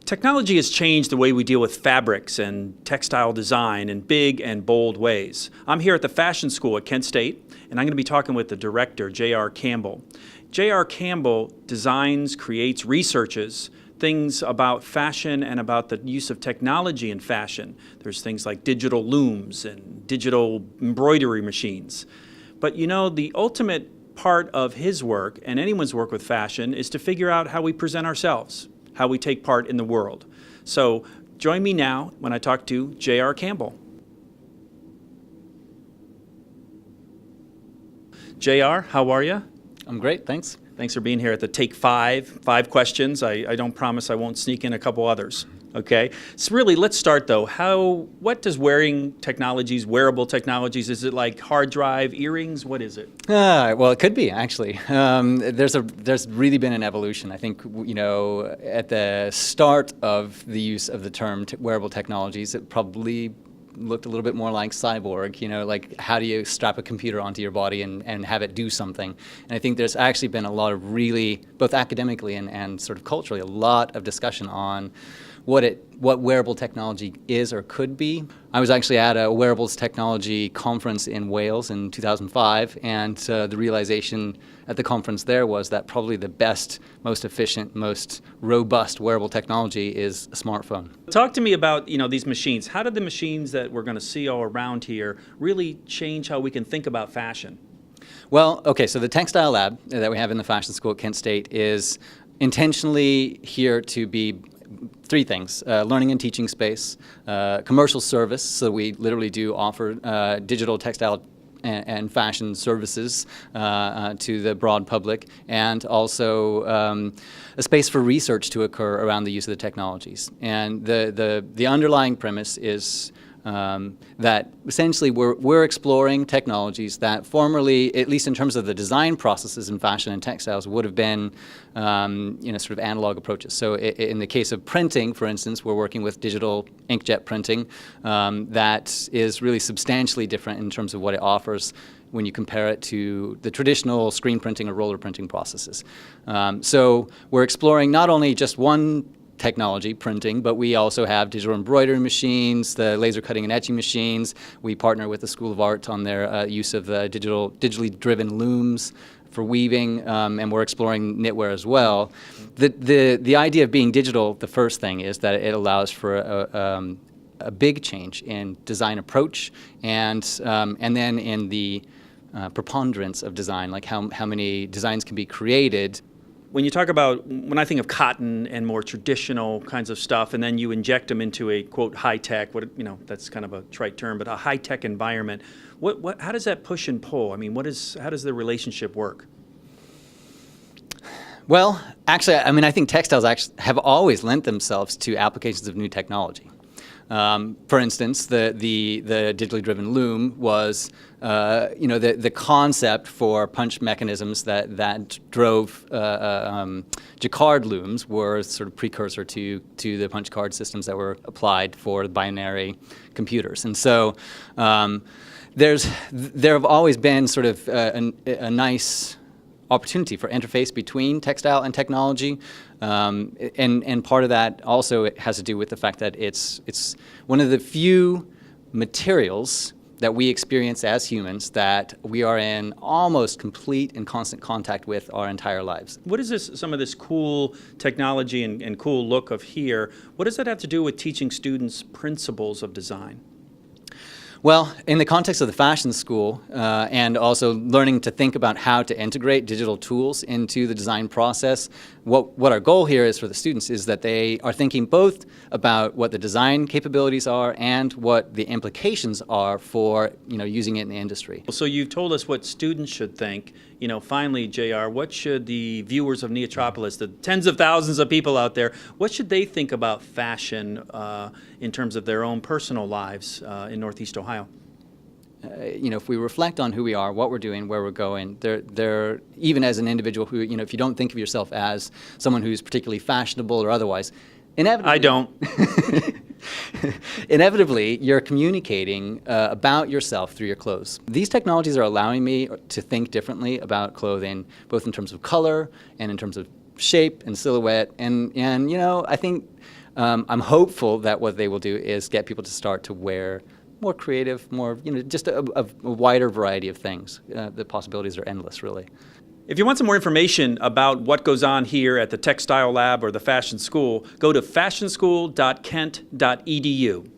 Technology has changed the way we deal with fabrics and textile design in big and bold ways. I'm here at the Fashion School at Kent State, and I'm going to be talking with the director, J.R. Campbell. J.R. Campbell designs, creates, researches things about fashion and about the use of technology in fashion. There's things like digital looms and digital embroidery machines. But you know, the ultimate part of his work, and anyone's work with fashion, is to figure out how we present ourselves, how we take part in the world. So join me now when I talk to J.R. Campbell. J.R., how are you? I'm great, thanks. Thanks for being here at the Take Five questions. I don't promise I won't sneak in a couple others, okay? So really, let's start though. What does wearable technologies, is it like hard drive, earrings, what is it? Well, it could be, actually. There's really been an evolution. I think, you know, at the start of the use of the term wearable technologies, it probably looked a little bit more like cyborg, you know, like how do you strap a computer onto your body and have it do something? And I think there's actually been a lot of really, both academically and sort of culturally, a lot of discussion on what wearable technology is or could be. I was actually at a wearables technology conference in Wales in 2005, and the realization at the conference there was that probably the best, most efficient, most robust wearable technology is a smartphone. Talk to me about, you know, these machines. How did the machines that we're going to see all around here really change how we can think about fashion? Well, okay, so the Textile Lab that we have in the Fashion School at Kent State is intentionally here to be three things: learning and teaching space, commercial service, so we literally do offer digital textile and fashion services to the broad public, and also a space for research to occur around the use of the technologies. And the underlying premise is that essentially we're exploring technologies that formerly, at least in terms of the design processes in fashion and textiles, would have been sort of analog approaches. So in the case of printing, for instance, we're working with digital inkjet printing that is really substantially different in terms of what it offers when you compare it to the traditional screen printing or roller printing processes. So we're exploring not only just one technology, printing, but we also have digital embroidery machines, the laser cutting and etching machines. We partner with the School of Art on their use of digitally driven looms for weaving, and we're exploring knitwear as well. The idea of being digital, the first thing is that it allows for a big change in design approach, and then in the preponderance of design, like how many designs can be created. When you talk about, when I think of cotton and more traditional kinds of stuff, and then you inject them into a, quote, high-tech, that's kind of a trite term, but a high-tech environment, how does that push and pull? I mean, how does the relationship work? Well, actually, I mean, I think textiles actually have always lent themselves to applications of new technology. For instance, the digitally driven loom was, the concept for punch mechanisms that drove Jacquard looms were sort of precursor to the punch card systems that were applied for binary computers. And so there have always been sort of a nice opportunity for interface between textile and technology, and part of that also it has to do with the fact that it's one of the few materials that we experience as humans that we are in almost complete and constant contact with our entire lives. What is some of this cool technology and cool look of here, what does that have to do with teaching students principles of design? Well, in the context of the fashion school, and also learning to think about how to integrate digital tools into the design process, what our goal here is for the students is that they are thinking both about what the design capabilities are and what the implications are for using it in the industry. So you've told us what students should think. Finally, JR, what should the viewers of Neotropolis, the tens of thousands of people out there, what should they think about fashion in terms of their own personal lives in Northeast Ohio? If we reflect on who we are, what we're doing, where we're going, there even as an individual who, if you don't think of yourself as someone who's particularly fashionable or otherwise, inevitably... I don't. Inevitably, you're communicating about yourself through your clothes. These technologies are allowing me to think differently about clothing, both in terms of color and in terms of shape and silhouette. And I think I'm hopeful that what they will do is get people to start to wear more creative, more, just a wider variety of things. The possibilities are endless, really. If you want some more information about what goes on here at the Textile Lab or the Fashion School, go to fashionschool.kent.edu.